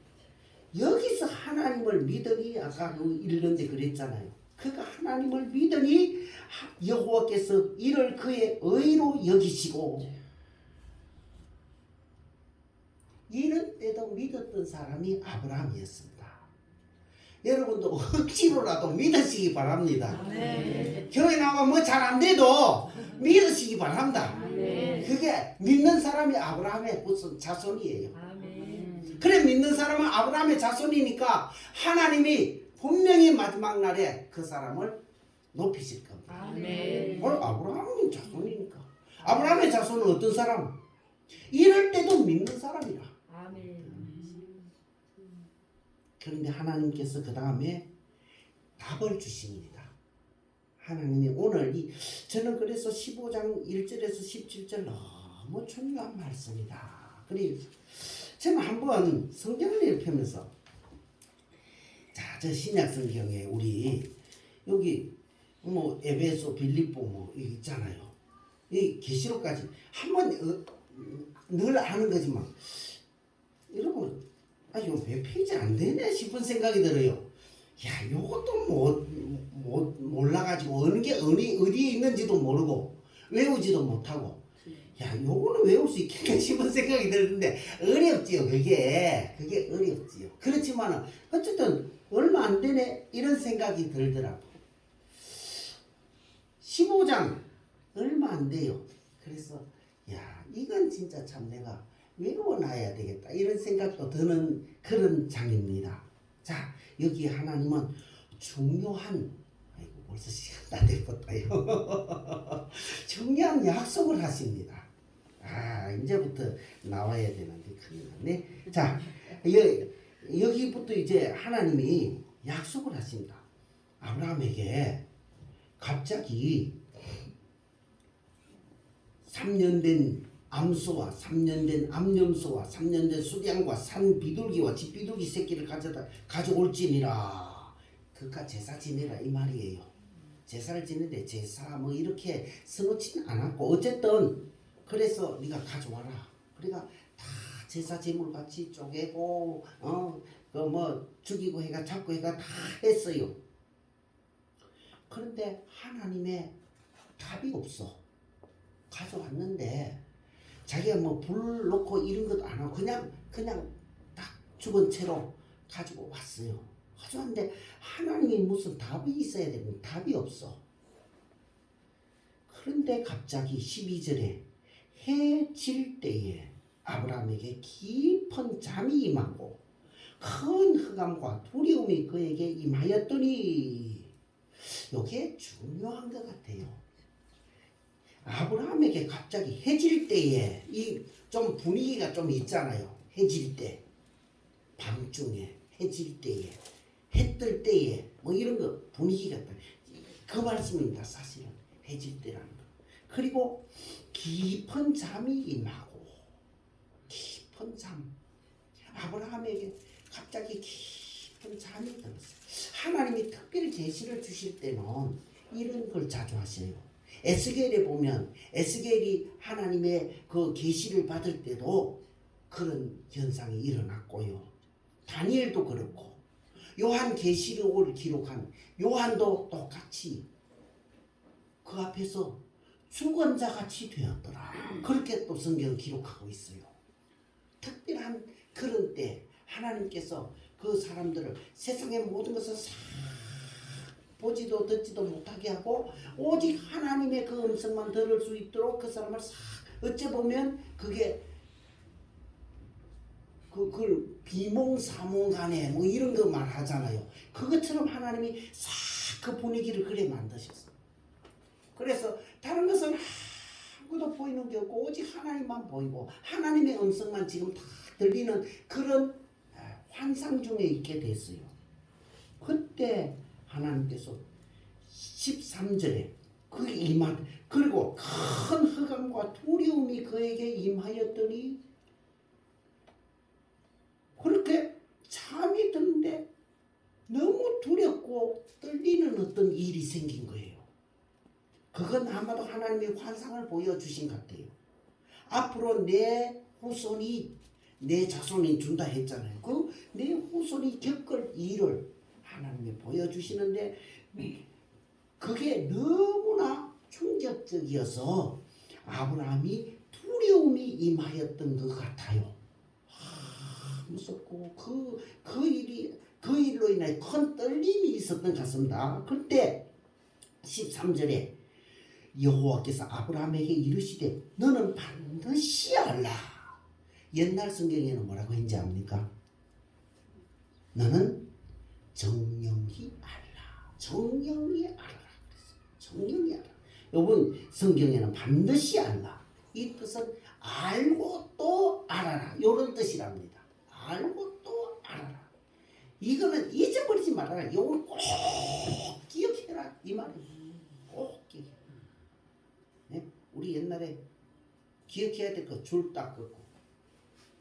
Speaker 6: 여기서 하나님을 믿으니 아까 읽는데 그랬잖아요. 그가 하나님을 믿으니 여호와께서 이를 그의 의로 여기시고 이런 때도 믿었던 사람이 아브라함이었습니다. 여러분도 억지로라도 믿으시기 바랍니다.
Speaker 2: 네.
Speaker 6: 교회 나가면 뭐 잘 안 돼도 믿으시기 바랍니다.
Speaker 2: 네.
Speaker 6: 그게 믿는 사람이 아브라함의 무슨 자손이에요.
Speaker 2: 아멘.
Speaker 6: 그래 믿는 사람은 아브라함의 자손이니까 하나님이 분명히 마지막 날에 그 사람을 높이실 겁니다.
Speaker 2: 아멘.
Speaker 6: 아브라함의 자손이니까. 아브라함의 자손은 어떤 사람? 이럴 때도 믿는 사람이라.
Speaker 2: 아멘.
Speaker 6: 그런데 하나님께서 그 다음에 답을 주십니다. 하나님이 오늘 저는 그래서 15장 1절에서 17절 너무 중요한 말씀이다. 그래서 저는 한번 성경을 읽으면서 자, 저 신약 성경에 우리 여기 뭐 에베소, 빌립보 뭐 있잖아요. 이 계시록까지 한번 늘 하는 거지만 여러분 이거 몇 페이지 안 되네 싶은 생각이 들어요. 야, 요것도 몰라가지고 어느 게 어디에 있는지도 모르고 외우지도 못하고 야, 요거는 외울 수 있겠네 싶은 생각이 드는데 어렵지요. 그게 어렵지요. 그렇지만은 어쨌든 얼마 안 되네 이런 생각이 들더라고. 15장 얼마 안 돼요. 그래서 야, 이건 진짜 참 내가 외워놔야 되겠다 이런 생각도 드는 그런 장입니다. 자, 여기 하나님은 중요한 아이고 벌써 시간 다 돼버렸다요. 중요한 약속을 하십니다. 아, 이제부터 나와야 되는데 큰일 났네. 자, 여기부터 이제 하나님이 약속을 하십니다. 아브라함에게 갑자기 3년 된 암소와 3년 된 암염소와 3년 된 수량과 산 비둘기와 집 비둘기 새끼를 가져올지니라. 그가 제사 지내라 이 말이에요. 제사를 지는데 제사 뭐 이렇게 써놓지는 않았고 어쨌든 그래서 네가 가져와라. 그러니까 다 제사 제물 같이 쪼개고 그 뭐 죽이고 해가 잡고 해가 다 했어요. 그런데 하나님의 답이 없어. 가져왔는데 자기가 뭐 불 놓고 이런 것도 안 하고 그냥 딱 죽은 채로 가지고 왔어요. 가져왔는데 하나님이 무슨 답이 있어야 되는 답이 없어. 그런데 갑자기 12절에 해 질 때에 아브라함에게 깊은 잠이 임하고 큰 흑암과 두려움이 그에게 임하였더니 이게 중요한 것 같아요. 아브라함에게 갑자기 해질 때에 이 좀 분위기가 좀 있잖아요. 해질 때, 밤중에 해질 때에, 해 뜰 때에 뭐 이런 거 분위기가 그 말씀입니다. 사실은 해질 때라는 거. 그리고 깊은 잠이 임하고 깊은 잠. 아브라함에게 갑자기 깊은 잠이 들었어요. 하나님이 특별히 계시를 주실 때는 이런 걸 자주 하셔요. 에스겔에 보면 에스겔이 하나님의 그 계시를 받을 때도 그런 현상이 일어났고요. 다니엘도 그렇고 요한 계시록을 기록한 요한도 똑같이 그 앞에서 죽은 자 같이 되었더라. 그렇게 또 성경을 기록하고 있어요. 특별한 그런 때 하나님께서 그 사람들을 세상의 모든 것을 싹 보지도 듣지도 못하게 하고 오직 하나님의 그 음성만 들을 수 있도록 그 사람을 싹 어째 보면 그게 그걸 비몽사몽간에 뭐 이런 것만 하잖아요. 그것처럼 하나님이 싹 그 분위기를 그래 만드셨어. 그래서 다른 것은 아무것도 보이는 게 없고 오직 하나님만 보이고 하나님의 음성만 지금 다 들리는 그런 환상 중에 있게 됐어요. 그때 하나님께서 13절에 그 임한 그리고 큰 흑암과 두려움이 그에게 임하였더니 그렇게 잠이 드는데 너무 두렵고 떨리는 어떤 일이 생긴 거예요. 그건 아마도 하나님이 환상을 보여주신 것 같아요. 앞으로 내 후손이 내 자손이 준다 했잖아요. 그 내 후손이 겪을 일을 하나님이 보여주시는데 그게 너무나 충격적이어서 아브라함이 두려움이 임하였던 것 같아요. 무섭고 그 일로 인해 큰 떨림이 있었던 것 같습니다. 그때 13절에 여호와께서 아브라함에게 이르시되 너는 반드시 알라. 옛날 성경에는 뭐라고 했는지 압니까? 너는 정령히 알라. 정령히 알라. 정령히 알라. 이번 성경에는 반드시 알라. 이 뜻은 알고 또 알아라. 이런 뜻이랍니다. 알고 또 알아라. 이거는 잊어버리지 말아라. 이걸 꼭 기억해라. 이 말이에요. 꼭 기억해라. 네? 우리 옛날에 기억해야 될 거 줄 딱 긋고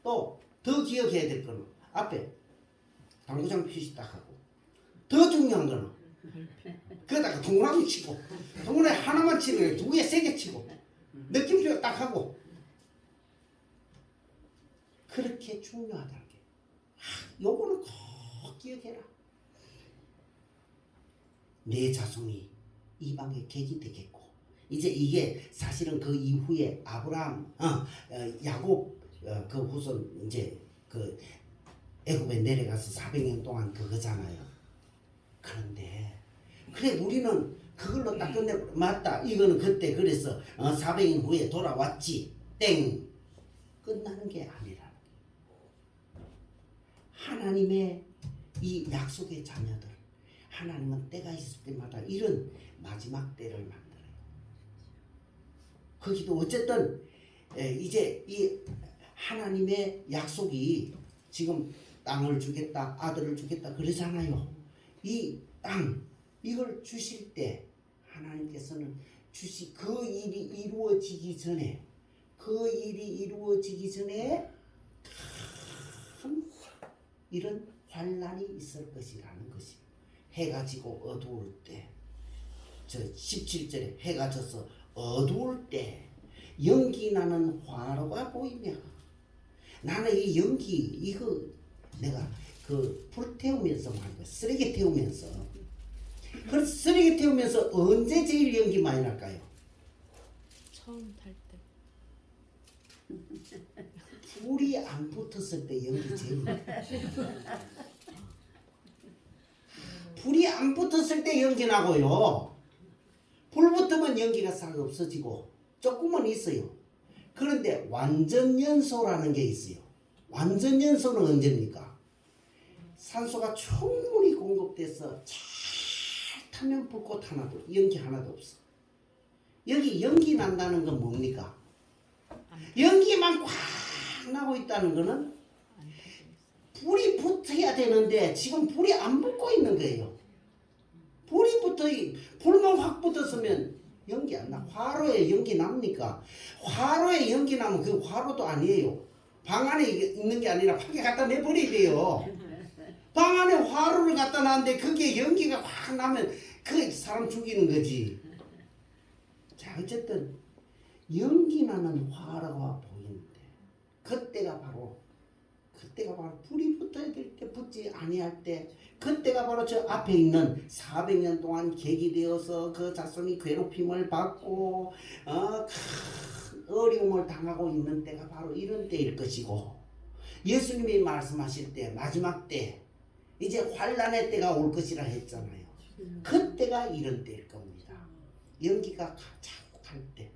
Speaker 6: 또 더 기억해야 될 거는 앞에 당구장 표시 딱 하고 더 중요한 거는 그러다가 동그라미 치고 동그라미 하나만 치는 게 2개, 3개 치고 느낌표 딱 하고 그렇게 중요하다는 게 요거는 꼭 기억해라. 내 자손이 이방의 객이 되겠고 이제 이게 사실은 그 이후에 아브라함, 야곱 그 후손 이제 그 애굽에 내려가서 400년 동안 그거잖아요. 그런데 그래 우리는 그걸로 딱 끝내 맞다. 이거는 그때 그래서 400년 후에 돌아왔지. 땡 끝나는 게 아니라 하나님의 이 약속의 자녀들 하나님은 때가 있을 때마다 이런 마지막 때를 만들어요. 거기도 어쨌든 이제 이 하나님의 약속이 지금 땅을 주겠다 아들을 주겠다 그러잖아요. 이 땅 이걸 주실 때 하나님께서는 그 일이 이루어지기 전에 큰 이런 환란이 있을 것이라는 것이 해가 지고 어두울 때 저 17절에 해가 져서 어두울 때 연기 나는 화로가 보이며 나는 이 연기 이거 내가 그 불 태우면서 말이야 쓰레기 태우면서 그 쓰레기 태우면서 언제 제일 연기 많이 날까요?
Speaker 2: 처음 탈 때.
Speaker 6: 불이 안 붙었을 때 연기 제일 불이 안 붙었을 때 연기 나고요. 불 붙으면 연기가 싹 없어지고 조금은 있어요. 그런데 완전 연소라는 게 있어요. 완전 연소는 언제입니까? 산소가 충분히 공급돼서 잘 타면 불꽃 하나도 연기 하나도 없어. 여기 연기 난다는 건 뭡니까? 연기만 꽉 나고 있다는 거는 불이 붙어야 되는데 지금 불이 안 붙고 있는 거예요. 불이 불만 확 붙었으면 연기 안 나. 화로에 연기 납니까? 화로에 연기 나면 그 화로도 아니에요. 방 안에 있는 게 아니라 밖에 갖다 내버려야 돼요. 방 안에 화로를 갖다 놨는데 그게 연기가 확 나면 그 사람 죽이는 거지. 자 어쨌든 연기 나는 화로가 보이는데 그때가 바로 불이 붙어야 될 때 붙지 아니할 때 그때가 바로 저 앞에 있는 400년 동안 객이 되어서 그 자손이 괴롭힘을 받고 큰 어려움을 당하고 있는 때가 바로 이런 때일 것이고 예수님이 말씀하실 때 마지막 때 이제 환란의 때가 올 것이라 했잖아요. 그때가 이런 때일 겁니다. 연기가 자꾸 갈 때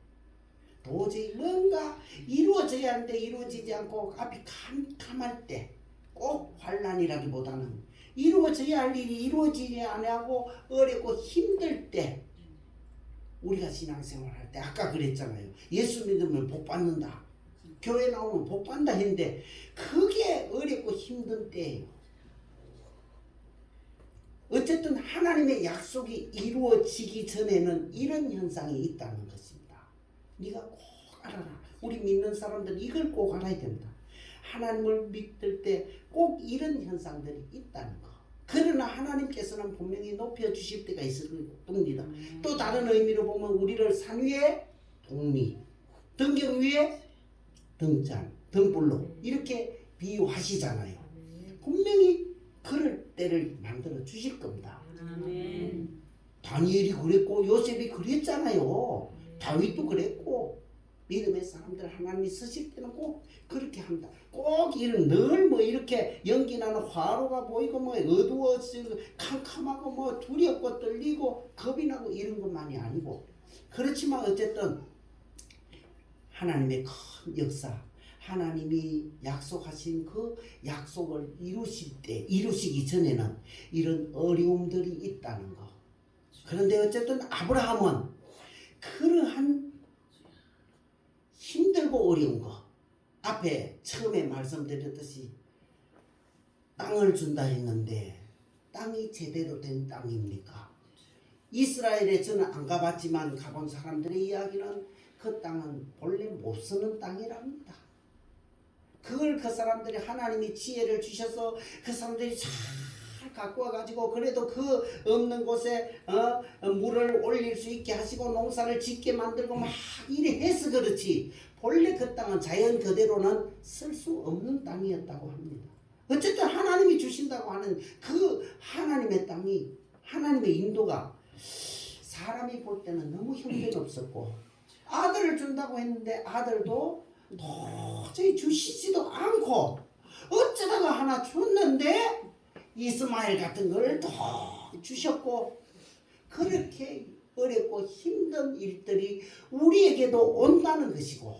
Speaker 6: 도저히 뭔가 이루어져야 하는데 이루어지지 않고 앞이 캄캄할 때 꼭 환란이라기보다는 이루어져야 할 일이 이루어지지 않고 어렵고 힘들 때 우리가 신앙생활 할 때 아까 그랬잖아요. 예수 믿으면 복 받는다. 교회 나오면 복 받는다 했는데 그게 어렵고 힘든 때예요. 어쨌든 하나님의 약속이 이루어지기 전에는 이런 현상이 있다는 것입니다. 네가 꼭 알아라. 우리 믿는 사람들 이걸 꼭 알아야 됩니다. 하나님을 믿을 때 꼭 이런 현상들이 있다는 거. 그러나 하나님께서는 분명히 높여주실 때가 있을 겁니다. 또 다른 의미로 보면 우리를 산 위에 동미, 등경 위에 등잔, 등불로 이렇게 비유하시잖아요. 분명히 그럴 때를 만들어 주실 겁니다. 다니엘이 그랬고 요셉이 그랬잖아요. 다윗도 그랬고 믿음의 사람들 하나님이 쓰실 때는 꼭 그렇게 합니다. 꼭 이런 늘 뭐 이렇게 연기 나는 화로가 보이고 뭐 어두워지고 캄캄하고 뭐 두렵고 떨리고 겁이 나고 이런 것만이 아니고 그렇지만 어쨌든 하나님의 큰 역사 하나님이 약속하신 그 약속을 이루시기 전에는 이런 어려움들이 있다는 거. 그런데 어쨌든 아브라함은 그러한 힘들고 어려운 거 앞에 처음에 말씀드렸듯이 땅을 준다 했는데 땅이 제대로 된 땅입니까? 이스라엘에 저는 안 가봤지만 가본 사람들의 이야기는 그 땅은 본래 못 쓰는 땅이랍니다. 그걸 그 사람들이 하나님이 지혜를 주셔서 그 사람들이 잘 갖고 와가지고 그래도 그 없는 곳에 물을 올릴 수 있게 하시고 농사를 짓게 만들고 막 이래 해서 그렇지 본래 그 땅은 자연 그대로는 쓸 수 없는 땅이었다고 합니다. 어쨌든 하나님이 주신다고 하는 그 하나님의 땅이 하나님의 인도가 사람이 볼 때는 너무 형편없었고 아들을 준다고 했는데 아들도 도저히 주시지도 않고 어쩌다가 하나 줬는데 이스마엘 같은 걸 더 주셨고 그렇게 어렵고 힘든 일들이 우리에게도 온다는 것이고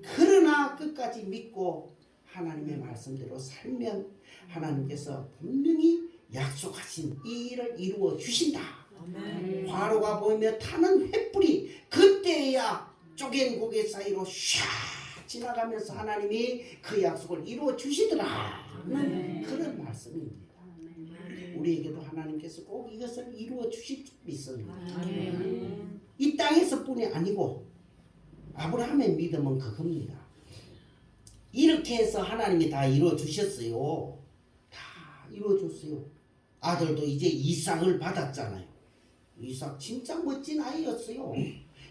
Speaker 6: 그러나 끝까지 믿고 하나님의 말씀대로 살면 하나님께서 분명히 약속하신 이 일을 이루어 주신다. 화로가 보이며 타는 횃불이 그때야 쪼갠 고개 사이로 샥 지나가면서 하나님이 그 약속을 이루어 주시더라. 그런 말씀입니다. 우리에게도 하나님께서 꼭 이것을 이루어 주실 줄 믿습니다. 이 땅에서뿐이 아니고 아브라함의 믿음은 그겁니다. 이렇게 해서 하나님이 다 이루어 주셨어요. 다 이루어 줬어요. 아들도 이제 이삭을 받았잖아요. 이삭 진짜 멋진 아이였어요.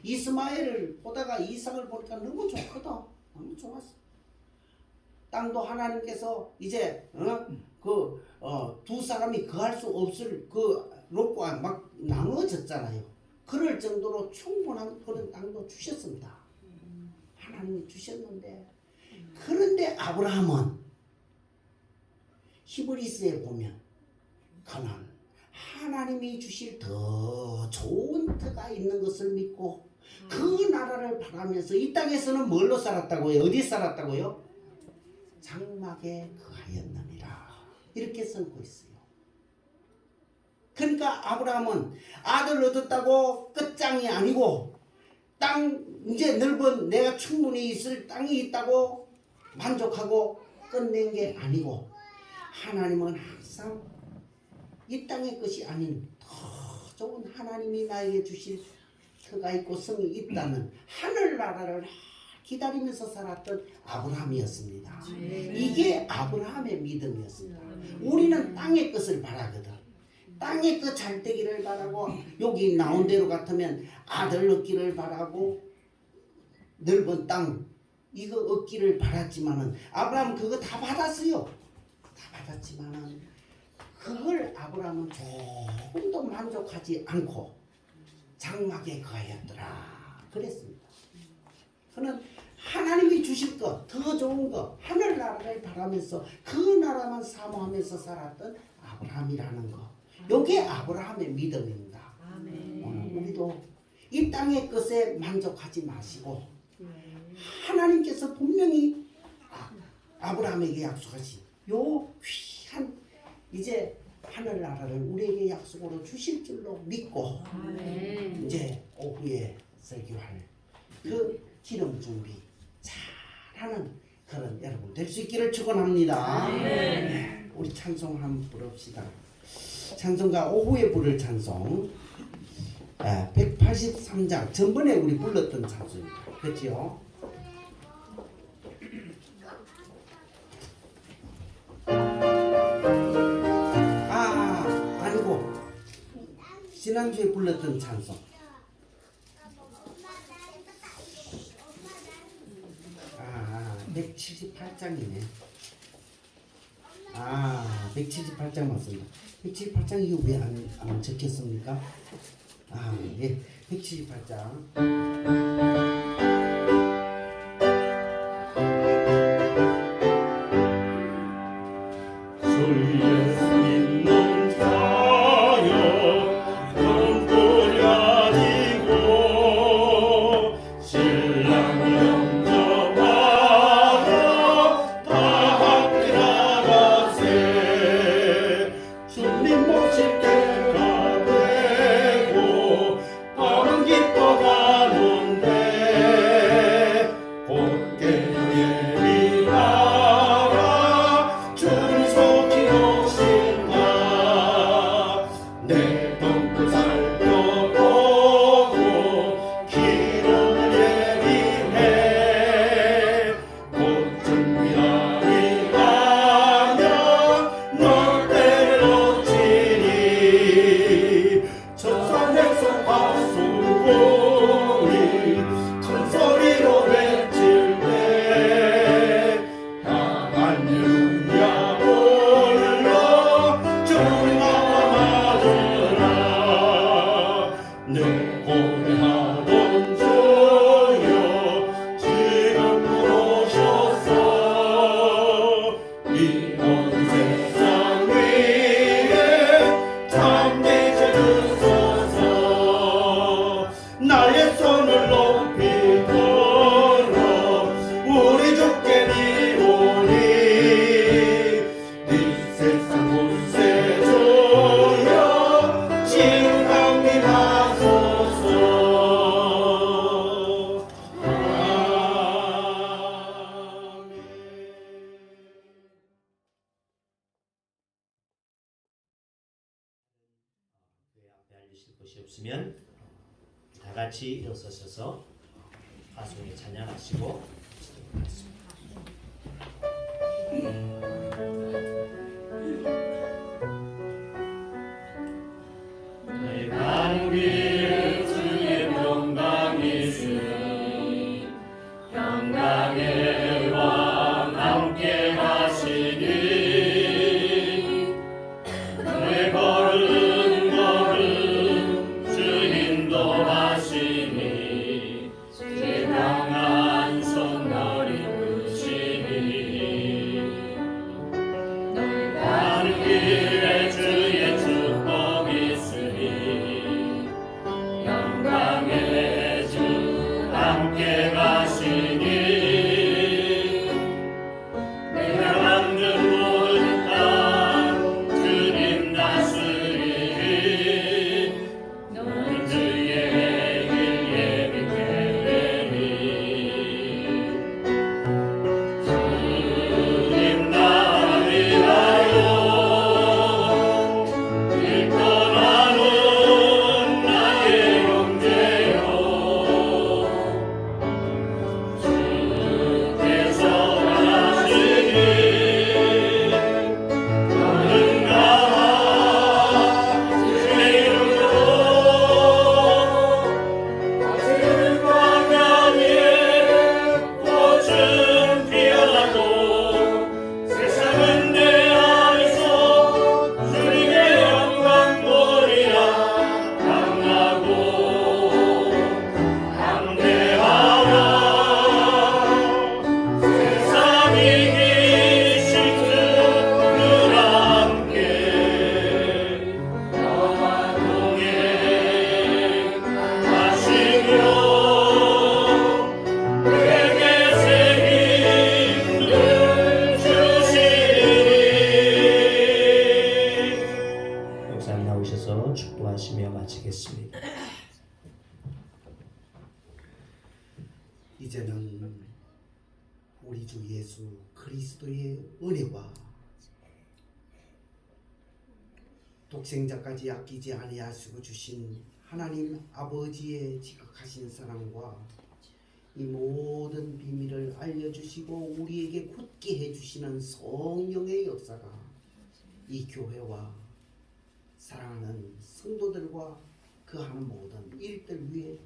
Speaker 6: 이스마엘을 보다가 이삭을 보니까 너무 좋거든. 너무 좋았어. 땅도 하나님께서 이제 두 사람이 거할 수 없을 그 롯과 막 나누어졌잖아요. 그럴 정도로 충분한 그런 땅도 주셨습니다. 하나님이 주셨는데 그런데 아브라함은 히브리스에 보면 그는 하나님이 주실 더 좋은 터가 있는 것을 믿고 그 나라를 바라면서 이 땅에서는 뭘로 살았다고요? 어디 살았다고요? 장막에 거하였느니라 이렇게 써놓고 있어요. 그러니까 아브라함은 아들 얻었다고 끝장이 아니고 땅 이제 넓은 내가 충분히 있을 땅이 있다고 만족하고 끝낸 게 아니고 하나님은 항상 이 땅의 것이 아닌 더 좋은 하나님이 나에게 주실 터가 있고 성이 있다는 하늘나라를 기다리면서 살았던 아브라함이었습니다. 이게 아브라함의 믿음이었습니다. 우리는 땅의 것을 바라거든. 땅의 그 잘되기를 바라고 여기 나온 대로 같으면 아들 얻기를 바라고 넓은 땅 이거 얻기를 바랐지만은 아브라함은 그거 다 받았어요. 다 받았지만은 그걸 아브라함은 조금도 만족하지 않고 장막에 거하였더라 그랬습니다. 그는 하나님이 주실 것, 더 좋은 것, 하늘나라를 바라면서 그 나라만 사모하면서 살았던 아브라함이라는 것. 이게 아브라함의 믿음입니다. 오늘 우리도 이 땅의 것에 만족하지 마시고 하나님께서 분명히 아브라함에게 약속하신 요 귀한 이제 하늘나라를 우리에게 약속으로 주실 줄로 믿고 이제 오후에 설교할 그 기름 준비 잘하는 그런 여러분 될 수 있기를 축원합니다. 우리 찬송 한번 부릅시다. 찬송가 오후에 부를 찬송 183장 전번에 우리 불렀던 찬송입니다. 그렇지요? 아니고 지난주에 불렀던 찬송 178장이네. 178장 맞습니다. 178장 이거 왜 안 적혔습니까? 예, 178장.
Speaker 1: 알리실 것이 없으면 다 같이 일어서셔서 가수에 찬양하시고
Speaker 7: 내가 우리 주의 평강이 있으니 평강의 왕 함께 하시니 내 걸음 주 인도하시니 주의 평안 손 너리 이끄시니 가는 길에 주의 축복이 있으니 영광의 주 함께 가시니 내가 만든 모든 땅 주님 다스리니 너는 주의 길 예비케 되니 주님 나를 위하여 길 떠나는 나의 형제여 주께서 하시니 너는 나와 주의 이름으로 같은 광야 위에 꽃은 피어나고 세상은 내 안에서 주님의 영광 보리라 강하고 담대하라 세상이 싫든 늘 함께 너와 동행하시며 내게 새 힘을 주시니
Speaker 1: 목사님 나오셔서 축도하시며 마치겠습니다.
Speaker 6: 이제는 우리 주 예수 그리스도의 은혜와 독생자까지 아끼지 아니하시고 주신 하나님 아버지의 지극하신 사랑과 이 모든 비밀을 알려주시고 우리에게 굳게 해주시는 성령의 역사가 이 교회와 사랑하는 성도들과 그 하는 모든 일들 위에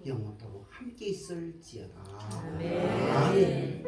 Speaker 6: 영원토록 함께 있을지어다. 아멘.